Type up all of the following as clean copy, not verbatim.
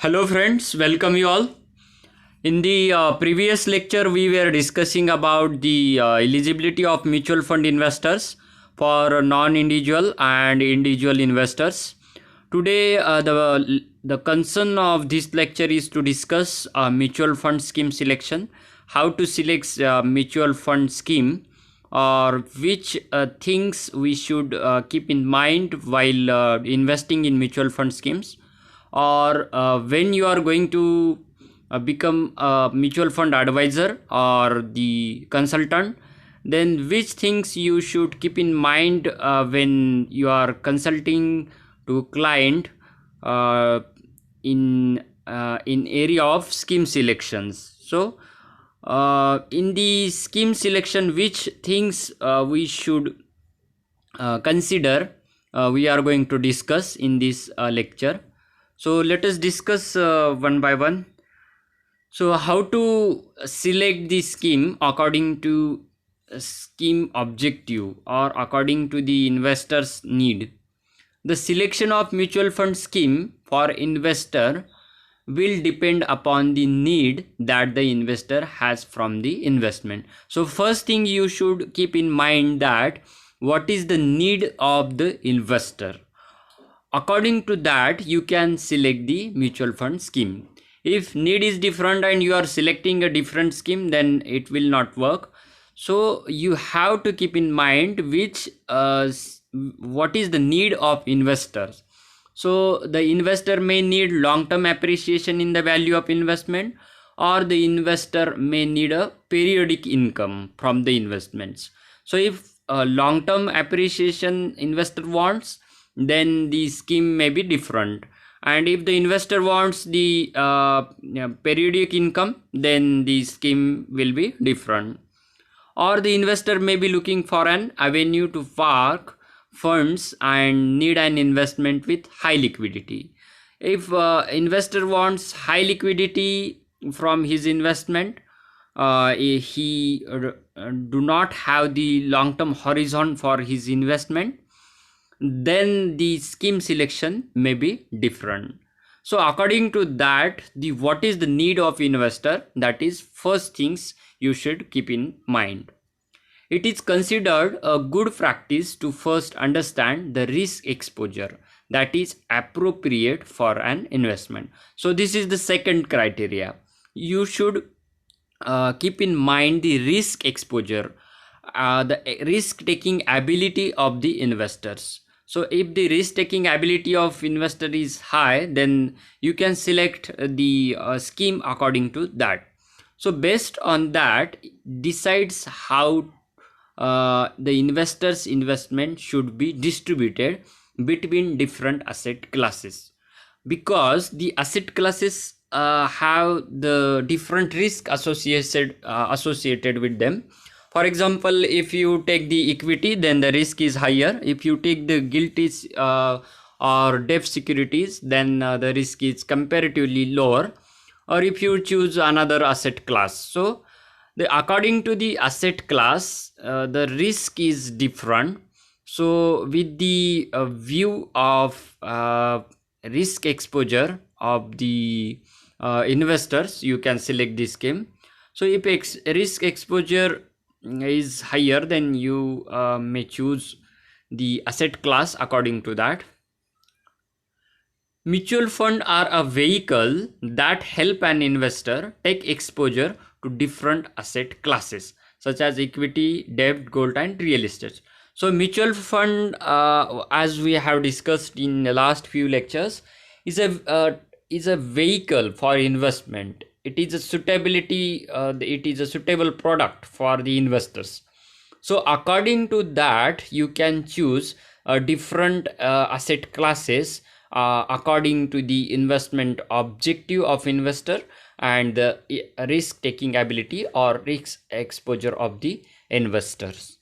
Hello friends, welcome you all. In the previous lecture, we were discussing about the eligibility of mutual fund investors for non-individual and individual investors. Today, the concern of this lecture is to discuss mutual fund scheme selection, how to select mutual fund scheme, or which things we should keep in mind while investing in mutual fund schemes, or when you are going to become a mutual fund advisor or the consultant, then which things you should keep in mind when you are consulting to client uh, in area of scheme selections. So in the scheme selection, which things we should consider, we are going to discuss in this lecture. So let us discuss one by one. So how to select the scheme according to scheme objective or according to the investor's need. The selection of mutual fund scheme for investor will depend upon the need that the investor has from the investment. So first thing you should keep in mind that what is the need of the investor. According to that, you can select the mutual fund scheme. If need is different and you are selecting a different scheme, then it will not work. So you have to keep in mind what is the need of investors. So the investor may need long-term appreciation in the value of investment, or the investor may need a periodic income from the investments. So if a long-term appreciation investor wants, then the scheme may be different, and if the investor wants the periodic income, then the scheme will be different. Or the investor may be looking for an avenue to park funds and need an investment with high liquidity. If investor wants high liquidity from his investment, he do not have the long-term horizon for his investment, then the scheme selection may be different. So according to that, the what is the need of investor, that is first things you should keep in mind. It is considered a good practice to first understand the risk exposure that is appropriate for an investment. So this is the second criteria. You should keep in mind the risk exposure, the risk taking ability of the investors. So if the risk taking ability of investor is high, then you can select the scheme according to that. So based on that decides how the investor's investment should be distributed between different asset classes, because the asset classes have the different risk associated with them. For example, if you take the equity, then the risk is higher. If you take the gilts or debt securities, then the risk is comparatively lower. Or if you choose another asset class, so according to the asset class, the risk is different. So with the view of risk exposure of the investors, you can select this scheme. So if risk exposure is higher, then you may choose the asset class according to that. Mutual fund are a vehicle that help an investor take exposure to different asset classes such as equity, debt, gold, and real estate. So mutual fund, as we have discussed in the last few lectures, is a vehicle for investment. It is a suitability. It is a suitable product for the investors. So according to that, you can choose different asset classes according to the investment objective of investor and the risk taking ability or risk exposure of the investors.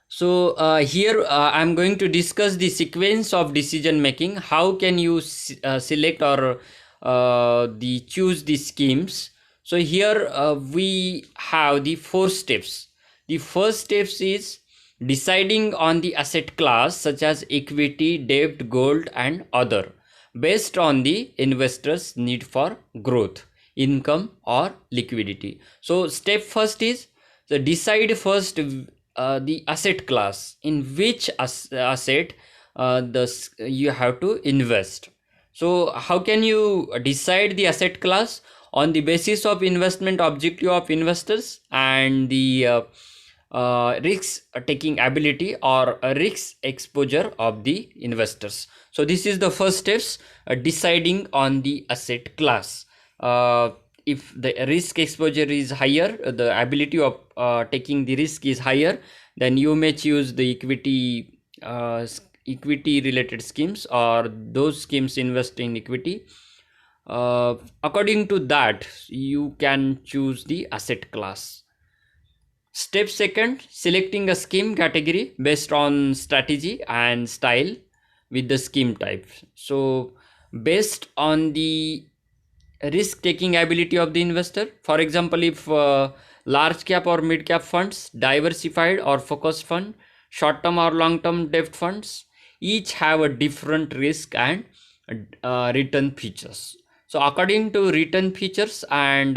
So here I'm going to discuss the sequence of decision making. How can you select or choose the schemes? So here we have the 4 steps. The first steps is deciding on the asset class such as equity, debt, gold, and other. based on the investor's need for growth, income or liquidity. So step first is decide first the asset class, in which asset you have to invest. So how can you decide the asset class? On the basis of investment objective of investors and the risk taking ability or risk exposure of the investors. So this is the first steps, deciding on the asset class. If the risk exposure is higher, the ability of taking the risk is higher, then you may choose the equity related schemes, or those schemes invest in equity. According to that, you can choose the asset class. Step second, selecting a scheme category based on strategy and style with the scheme type. So based on the risk taking ability of the investor, for example, if large cap or mid cap funds, diversified or focused fund, short term or long term debt funds, each have a different risk and return features. So according to return features and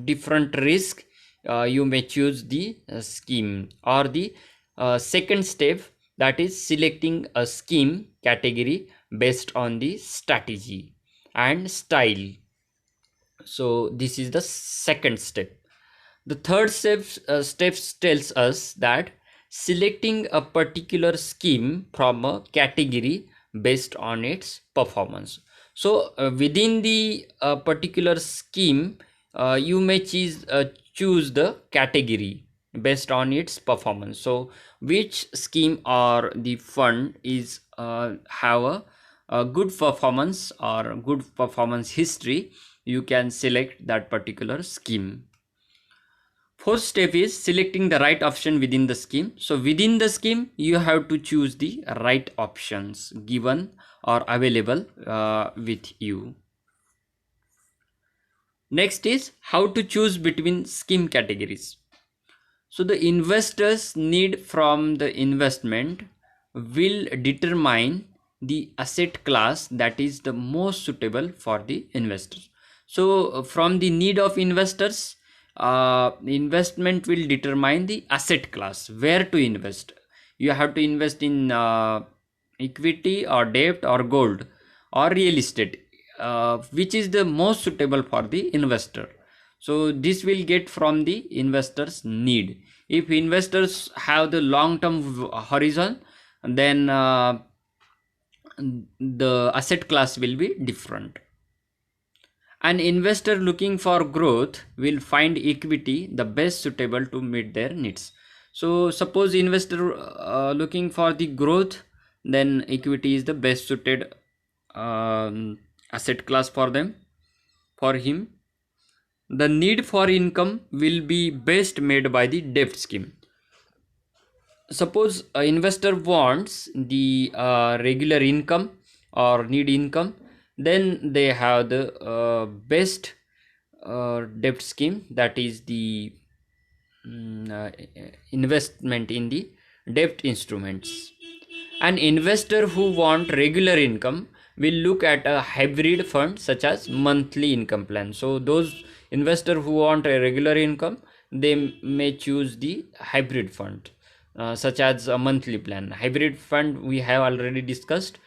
different risk, you may choose the scheme. Or the second step, that is selecting a scheme category based on the strategy and style. So this is the second step. The third step tells us that selecting a particular scheme from a category based on its performance. So within the particular scheme, you may choose the category based on its performance. So which scheme or the fund is have a good performance or good performance history, you can select that particular scheme. Fourth step is selecting the right option within the scheme. So within the scheme, you have to choose the right options given or available with you. Next is how to choose between scheme categories. So the investor's need from the investment will determine the asset class that is the most suitable for the investor. So from the need of investors, investment will determine the asset class where to invest. You have to invest in equity or debt or gold or real estate, which is the most suitable for the investor. So this will get from the investors need. If investors have the long term horizon, then the asset class will be different. An investor looking for growth will find equity the best suitable to meet their needs. So suppose investor looking for the growth, then equity is the best suited asset class for him. The need for income will be best made by the debt scheme. Suppose an investor wants the regular income or need income, then they have the best debt scheme, that is the investment in the debt instruments. An investor who want regular income will look at a hybrid fund such as monthly income plan. So those investor who want a regular income, they may choose the hybrid fund such as a monthly plan. Hybrid fund we have already discussed.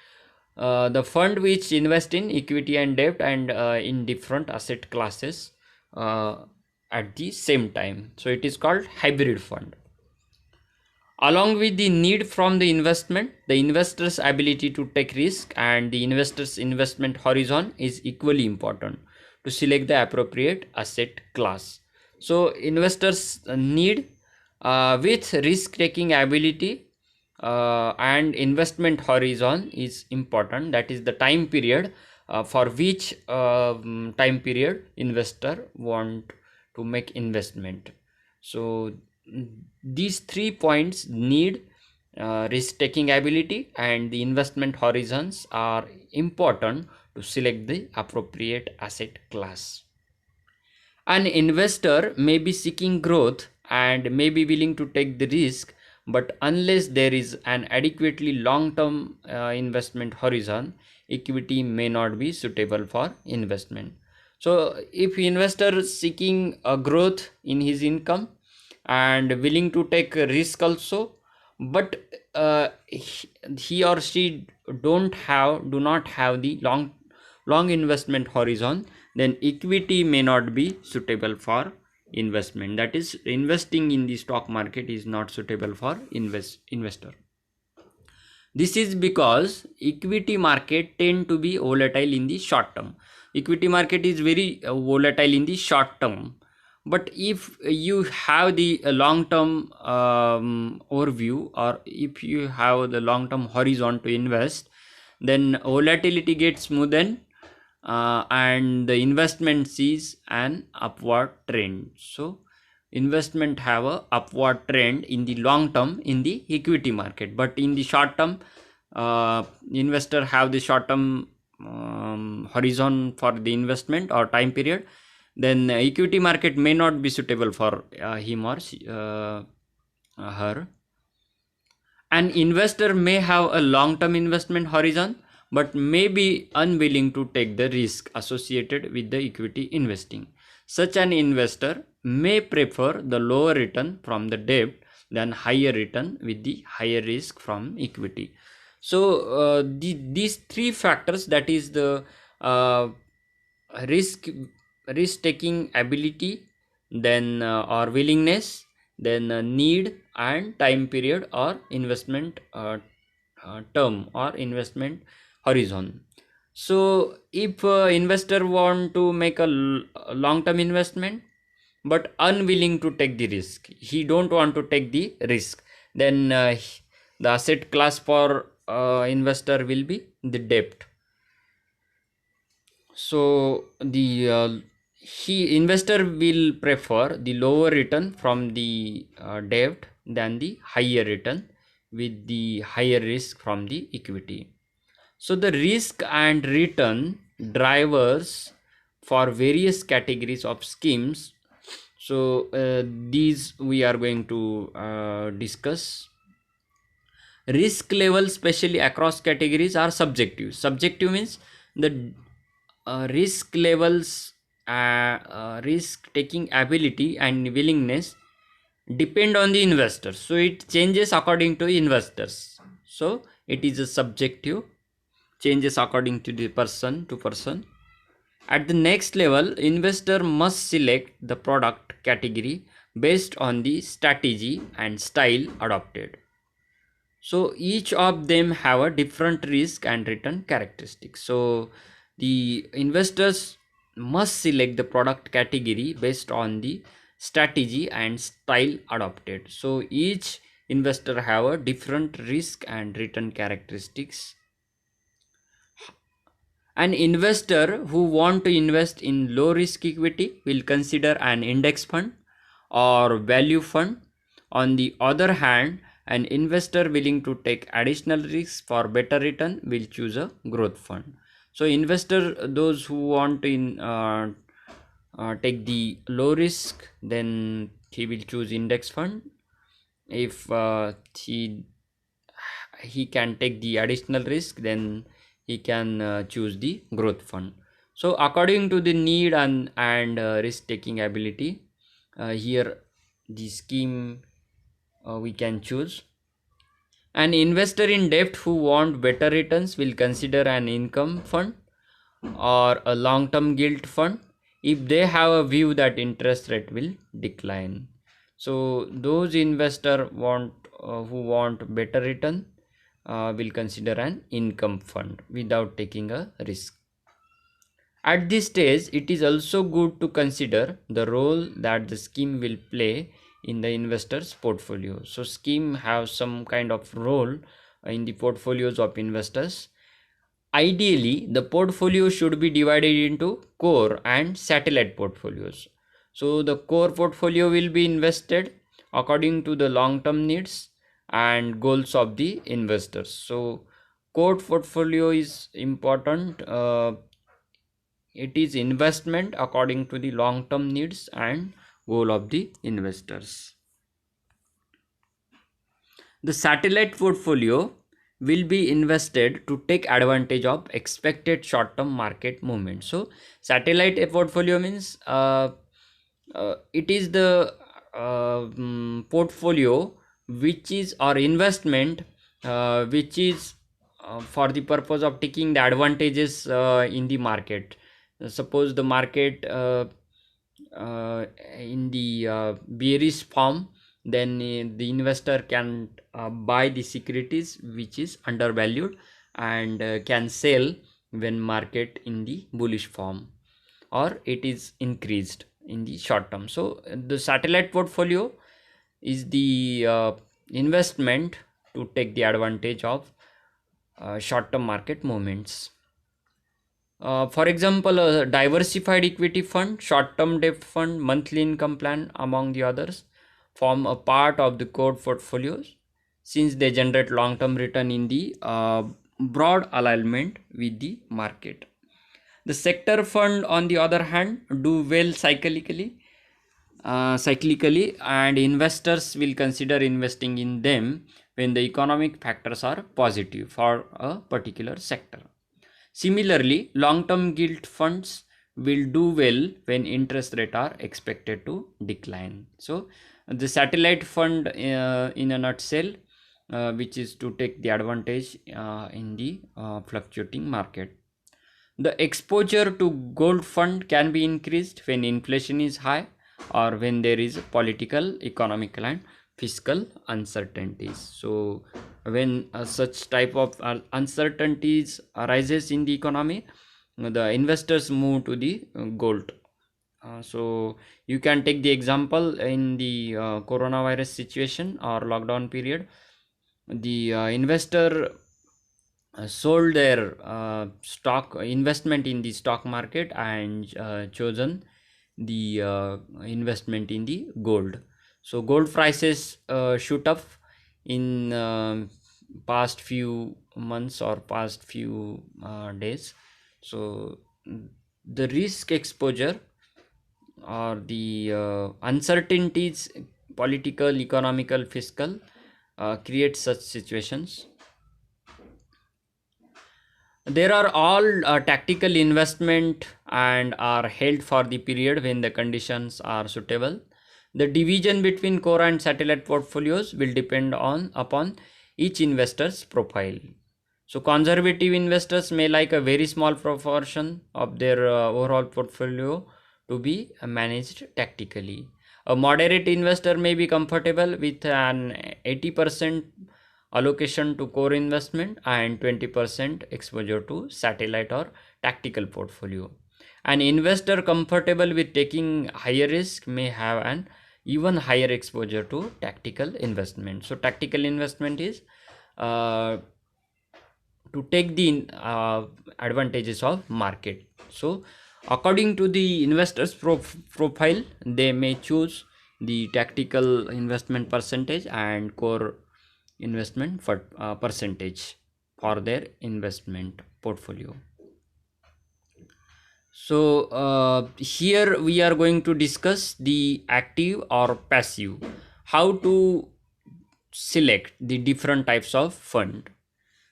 The fund which invest in equity and debt and in different asset classes at the same time. So it is called hybrid fund. Along with the need from the investment, the investor's ability to take risk and the investor's investment horizon is equally important to select the appropriate asset class. So investors need with risk taking ability and investment horizon is important, that is the time period for which time period investor want to make investment. So these 3 points, need, risk taking ability and the investment horizons, are important to select the appropriate asset class. An investor may be seeking growth and may be willing to take the risk, but unless there is an adequately long-term investment horizon, equity may not be suitable for investment. So if investor is seeking a growth in his income and willing to take a risk also, but he or she do not have the long investment horizon, then equity may not be suitable for investment. That is, investing in the stock market is not suitable for investor. This is because equity market tend to be volatile in the short term. Equity market is very volatile in the short term. But if you have the long term overview, or if you have the long term horizon to invest, then volatility gets smoothened and the investment sees an upward trend. So investment have a upward trend in the long term in the equity market, but in the short term, investor have the short term horizon for the investment or time period, then equity market may not be suitable for him or her. An investor may have a long term investment horizon but may be unwilling to take the risk associated with the equity investing. Such an investor may prefer the lower return from the debt than higher return with the higher risk from equity. So these three factors, that is the risk taking ability, then or willingness, then need, and time period or investment term or investment horizon. So if investor want to make a long term investment but unwilling to take the risk, he don't want to take the risk, then the asset class for investor will be the debt. So the investor will prefer the lower return from the debt than the higher return with the higher risk from the equity. So the risk and return drivers for various categories of schemes. So these we are going to discuss. Risk level, especially across categories, are subjective. Subjective means the risk levels, risk taking ability and willingness depend on the investors. So it changes according to investors. So it is a subjective, changes according to the person to person. At the next level, investor must select the product category based on the strategy and style adopted. So each of them have a different risk and return characteristics. So the investors must select the product category based on the strategy and style adopted. So each investor have a different risk and return characteristics. An investor who want to invest in low risk equity will consider an index fund or value fund. On the other hand, an investor willing to take additional risks for better return will choose a growth fund. So investor, those who want to take the low risk, then he will choose index fund. If he can take the additional risk, then he can choose the growth fund. So according to the need and risk taking ability, here the scheme we can choose. An investor in debt who want better returns will consider an income fund or a long term yield fund if they have a view that interest rate will decline. So those investor who want better return will consider an income fund without taking a risk. At this stage, it is also good to consider the role that the scheme will play in the investor's portfolio. So scheme have some kind of role in the portfolios of investors. Ideally, the portfolio should be divided into core and satellite portfolios. So the core portfolio will be invested according to the long-term needs and goals of the investors. So core portfolio is important. It is investment according to the long-term needs and goal of the investors. The satellite portfolio will be invested to take advantage of expected short-term market movement. So satellite portfolio means it is the portfolio which is or investment which is for the purpose of taking the advantages in the market. Suppose the market in the bearish form, then the investor can buy the securities which is undervalued and can sell when market in the bullish form or it is increased in the short term. So the satellite portfolio is the investment to take the advantage of short term market movements. For example, a diversified equity fund, short term debt fund, monthly income plan, among the others, form a part of the core portfolios since they generate long term return in the broad alignment with the market. The sector fund, on the other hand, do well cyclically, and investors will consider investing in them when the economic factors are positive for a particular sector. Similarly, long-term gilt funds will do well when interest rates are expected to decline. So, the satellite fund, in a nutshell, which is to take the advantage in the fluctuating market. The exposure to gold fund can be increased when inflation is high or when there is political, economical, and fiscal uncertainties. So when such type of uncertainties arises in the economy, the investors move to the gold. So you can take the example in the coronavirus situation or lockdown period. The investor sold their stock investment in the stock market and chosen the investment in the gold. So gold prices shoot up in past few months or past few days. So the risk exposure or the uncertainties, political, economical, fiscal, create such situations. There are all tactical investment and are held for the period when the conditions are suitable. The division between core and satellite portfolios will depend on upon each investor's profile. So conservative investors may like a very small proportion of their overall portfolio to be managed tactically. A moderate investor may be comfortable with an 80% allocation to core investment and 20% exposure to satellite or tactical portfolio. An investor comfortable with taking higher risk may have an even higher exposure to tactical investment. So tactical investment is to take the advantages of market. So according to the investors profile, they may choose the tactical investment percentage and core investment for percentage for their investment portfolio. So here we are going to discuss the active or passive, how to select the different types of fund.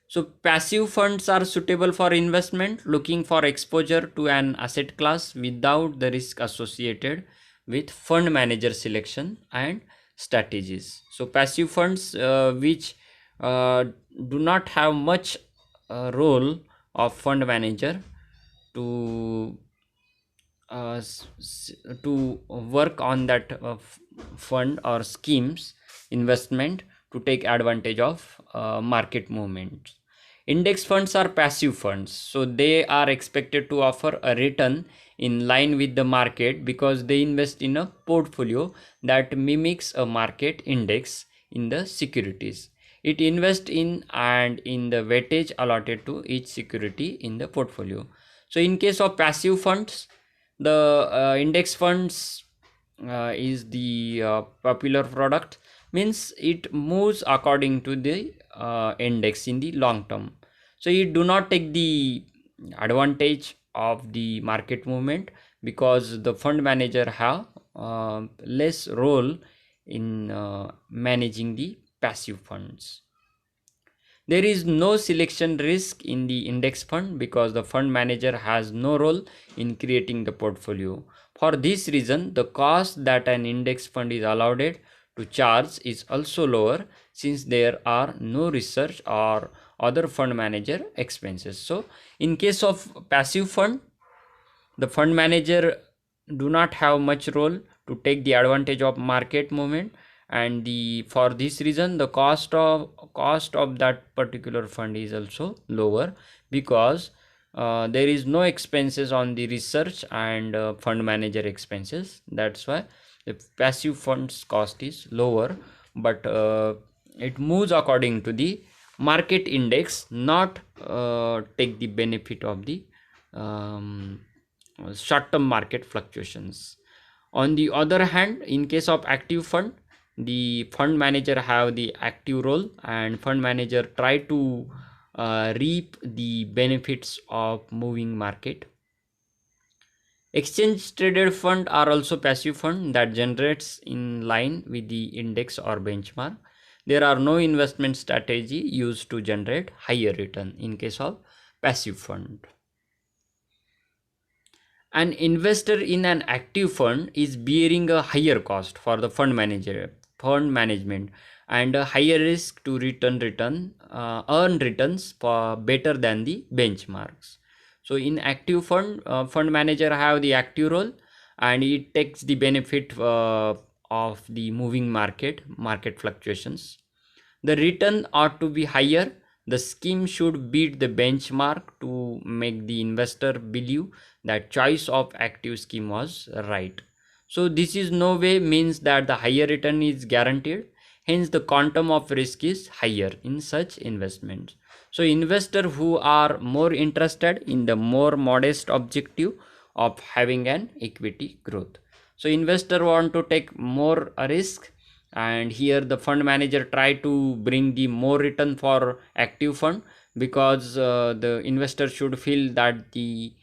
So passive funds are suitable for investment looking for exposure to an asset class without the risk associated with fund manager selection and strategies. So passive funds which do not have much role of fund manager to to work on that fund or schemes investment to take advantage of market movements. Index funds are passive funds, so they are expected to offer a return in line with the market because they invest in a portfolio that mimics a market index in the securities. It invests in and in the weightage allotted to each security in the portfolio. So in case of passive funds, the index funds is the popular product, means it moves according to the index in the long term. So you do not take the advantage of the market movement because the fund manager have less role in managing the passive funds. There is no selection risk in the index fund because the fund manager has no role in creating the portfolio. For this reason, the cost that an index fund is allowed to charge is also lower, since there are no research or other fund manager expenses. So in case of passive fund, the fund manager do not have much role to take the advantage of market movement, and for this reason the cost of that particular fund is also lower, because there is no expenses on the research and fund manager expenses. That's why the passive funds cost is lower, but it moves according to the market index, not take the benefit of the um, short-term market fluctuations. On the other hand, in case of active fund, the fund manager have the active role, and fund manager try to reap the benefits of moving market. Exchange traded fund are also passive fund that generates in line with the index or benchmark. There are no investment strategy used to generate higher return in case of passive fund. An investor in an active fund is bearing a higher cost for the fund management, and a higher risk to earn returns for better than the benchmarks. So in active fund, fund manager have the active role, and it takes the benefit of the moving market fluctuations. The return ought to be higher. The scheme should beat the benchmark to make the investor believe that choice of active scheme was right. So this is no way means that the higher return is guaranteed. Hence the quantum of risk is higher in such investments. So investors who are more interested in the more modest objective of having an equity growth. So investor want to take more risk, and here the fund manager try to bring the more return for active fund, because the investor should feel that the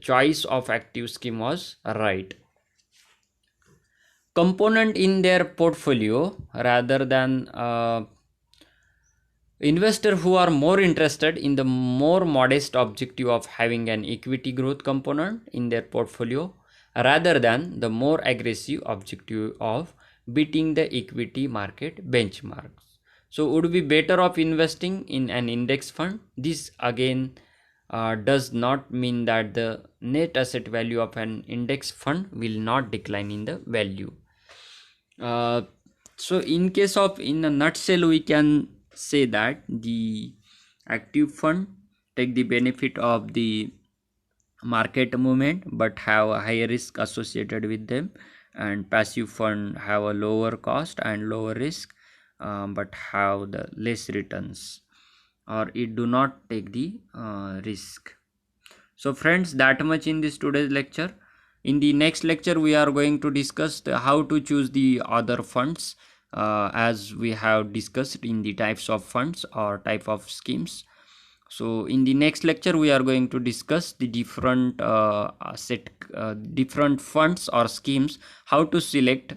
choice of active scheme was right. Component in their portfolio rather than investors who are more interested in the more modest objective of having an equity growth component in their portfolio rather than the more aggressive objective of beating the equity market benchmarks. So would be better off investing in an index fund. This again does not mean that the net asset value of an index fund will not decline in the value. So in a nutshell, we can say that the active fund take the benefit of the market movement but have a higher risk associated with them, and passive fund have a lower cost and lower risk, but have the less returns, or it do not take the risk. So friends, that much in this today's lecture. In the next lecture we are going to discuss how to choose the other funds, as we have discussed in the types of funds or type of schemes. So in the next lecture we are going to discuss the different different funds or schemes, how to select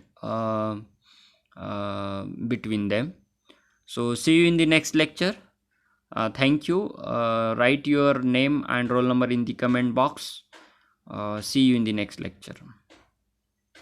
between them. So see you in the next lecture. Thank you. Write your name and roll number in the comment box. See you in the next lecture.